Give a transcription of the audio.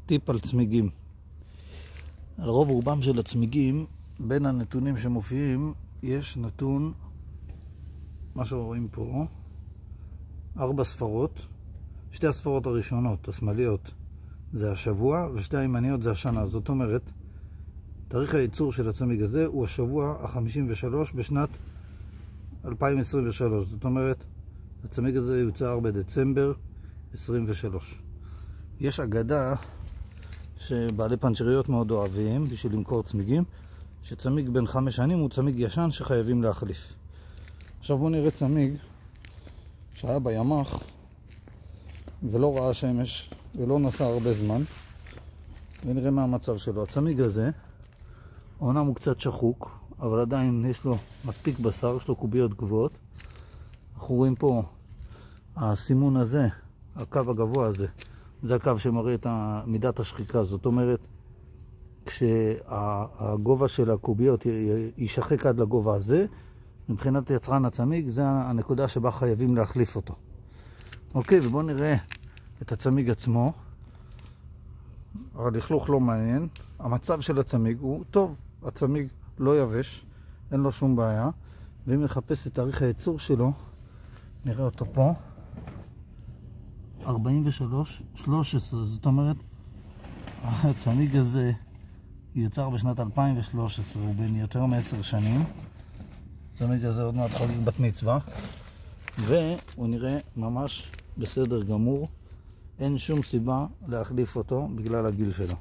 טיפ על צמיגים. על רוב רובם של הצמיגים, בין הנתונים שמופיעים, יש נתון, מה שרואים פה, 4 ספרות. 2 הספרות הראשונות, השמאליות, זה השבוע, ו2 הימניות זה השנה. זאת אומרת, תאריך הייצור של הצמיג הזה הוא השבוע ה-53 בשנת 2023. זאת אומרת, הצמיג הזה יוצר בדצמבר 23. יש אגדה שבעלי פנצ'ריות מאוד אוהבים בשביל למכור צמיגים, שצמיג בין 5 שנים הוא צמיג ישן שחייבים להחליף. עכשיו בואו נראה צמיג שהיה בימ"ח ולא ראה שמש ולא נסע הרבה זמן, ונראה מה המצב שלו. הצמיג הזה אומנם הוא קצת שחוק, אבל עדיין יש לו מספיק בשר, יש לו קוביות גבוהות. אנחנו רואים פה הסימון הזה, הקו הגבוה הזה, זה הקו שמראה את מידת השחיקה. זאת אומרת, כשהגובה של הקוביות יישחק עד לגובה הזה, מבחינת יצרן הצמיג, זה הנקודה שבה חייבים להחליף אותו. אוקיי, ובואו נראה את הצמיג עצמו. הלכלוך לא מעניין. המצב של הצמיג הוא טוב. הצמיג לא יבש, אין לו שום בעיה. ואם נחפש את תאריך הייצור שלו, נראה אותו פה. 43-13. זאת אומרת, הצמיג הזה יוצר בשנת 2013, הוא בין יותר מ10 שנים. הצמיג הזה עוד מעט חוגג בת מצווה, והוא נראה ממש בסדר גמור. אין שום סיבה להחליף אותו בגלל הגיל שלו.